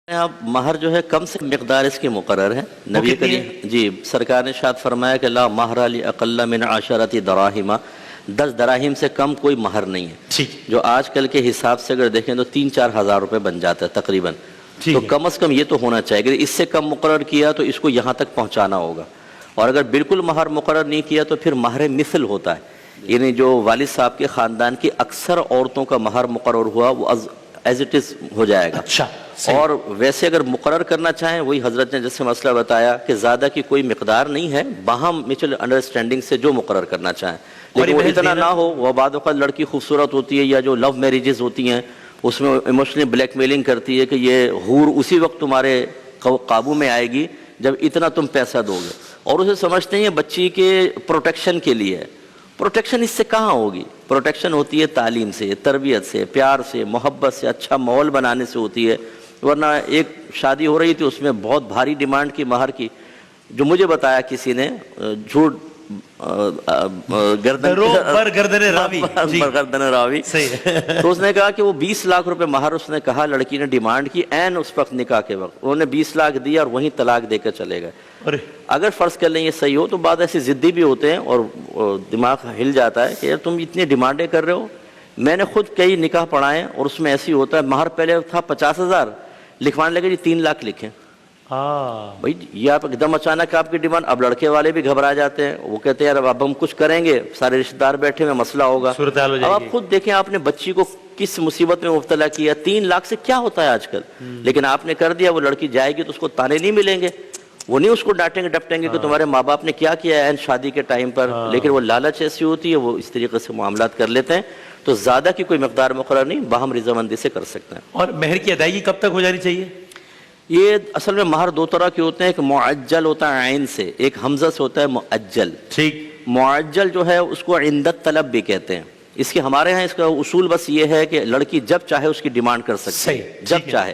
اب مہر جو ہے کم سے مقدار اس کی مقرر ہے نبی کریم جی سرکار نے ارشاد فرمایا کہ لا مہر لاقل من 10 دراہم 10 دراہم سے کم کوئی مہر نہیں ہے جو آج کل کے حساب سے اگر دیکھیں تو 3-4 ہزار روپے بن جاتا ہے تقریباً تو کم از کم یہ تو ہونا چاہیے اگر اس سے کم مقرر کیا تو اس کو یہاں تک پہنچانا ہوگا اور اگر بالکل مہر مقرر نہیں کیا تو پھر مہر مثل ہوتا ہے یعنی جو والد صاحب کے خاندان کی اکثر عورتوں کا مہر مقرر ہوا وہ ایز اٹ از ہو جائے گا اور ویسے اگر مقرر کرنا چاہیں وہی حضرت نے جیسے مسئلہ بتایا کہ زیادہ کی کوئی مقدار نہیں ہے باہم میوچل انڈرسٹینڈنگ سے جو مقرر کرنا چاہیں لیکن وہ اتنا نہ ہو وہ بعد وقت لڑکی خوبصورت ہوتی ہے یا جو لو میریجز ہوتی ہیں اس میں ایموشنلی بلیک میلنگ کرتی ہے کہ یہ حور اسی وقت تمہارے قابو میں آئے گی جب اتنا تم پیسہ دو گے اور اسے سمجھتے ہیں بچی کے پروٹیکشن کے لیے پروٹیکشن اس سے کہاں ہوگی پروٹیکشن ہوتی ہے تعلیم سے تربیت سے پیار سے محبت سے اچھا ماحول بنانے سے ہوتی ہے ورنہ ایک شادی ہو رہی تھی اس میں بہت بھاری ڈیمانڈ کی مہر کی جو مجھے بتایا کسی نے جھوٹ گردن راوی تو اس نے کہا کہ وہ 20 لاکھ روپے مہر اس نے کہا لڑکی نے ڈیمانڈ کی عین اس وقت نکاح کے وقت انہوں نے 20 لاکھ دیا اور وہیں طلاق دے کر چلے گئے اگر فرض کر لیں یہ صحیح ہو تو بعد ایسے ضدی بھی ہوتے ہیں اور دماغ ہل جاتا ہے کہ یار تم اتنی ڈیمانڈیں کر رہے ہو میں نے خود کئی نکاح پڑھائے اور اس میں ایسی ہوتا ہے مہر پہلے تھا 50,000 لکھوانے لگے جی 3 لاکھ لکھیں بھائی یہ آپ ایک دم اچانک آپ کی ڈیمانڈ اب لڑکے والے بھی گھبرا جاتے ہیں وہ کہتے ہیں یار اب ہم کچھ کریں گے سارے رشتہ دار بیٹھے ہوئے مسئلہ ہوگا اب آپ خود دیکھیں آپ نے بچی کو کس مصیبت میں مبتلا کیا 3 لاکھ سے کیا ہوتا ہے آج کل لیکن آپ نے کر دیا وہ لڑکی جائے گی تو اس کو تانے نہیں ملیں گے وہ نہیں اس کو ڈانٹیں گے ڈپٹیں گے کہ تمہارے ماں باپ نے کیا کیا ہے شادی کے ٹائم پر لیکن وہ لالچ ایسی ہوتی ہے وہ اس طریقے سے معاملات کر لیتے ہیں تو زیادہ کی کوئی مقدار مقرر نہیں باہم رضامندی سے کر سکتے ہیں اور مہر کی ادائیگی کب تک ہو جانی چاہیے یہ اصل میں مہر 2 طرح کے ہوتے ہیں ایک معجل ہوتا ہے عین سے ایک حمزہ سے ہوتا ہے مؤجل معجل جو ہے اس کو عند الطلب بھی کہتے ہیں اس کے ہمارے ہاں اس کا اصول بس یہ ہے کہ لڑکی جب چاہے اس کی ڈیمانڈ کر سکتی ہے جب چاہے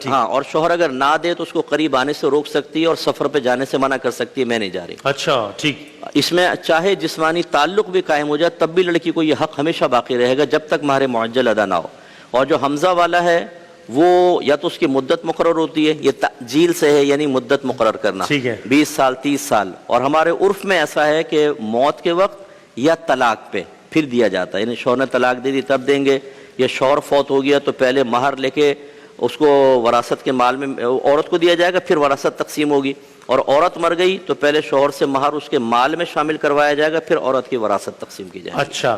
اور شوہر اگر نہ دے تو اس کو قریب آنے سے روک سکتی ہے اور سفر پہ جانے سے منع کر سکتی ہے میں نہیں جا رہی اچھا ٹھیک اس میں چاہے جسمانی تعلق بھی قائم ہو جائے تب بھی لڑکی کو یہ حق ہمیشہ باقی رہے گا جب تک مہر معجل ادا نہ ہو اور جو حمزہ والا ہے وہ یا تو اس کی مدت مقرر ہوتی ہے یہ تعجیل سے ہے یعنی مدت مقرر کرنا 20 سال 30 سال اور ہمارے عرف میں ایسا ہے کہ موت کے وقت یا طلاق پہ پھر دیا جاتا ہے یعنی شوہر نے طلاق دے دی تب دیں گے یا شوہر فوت ہو گیا تو پہلے مہر لے کے اس کو وراثت کے مال میں عورت کو دیا جائے گا پھر وراثت تقسیم ہوگی اور عورت مر گئی تو پہلے شوہر سے مہر اس کے مال میں شامل کروایا جائے گا پھر عورت کی وراثت تقسیم کی جائے گی اچھا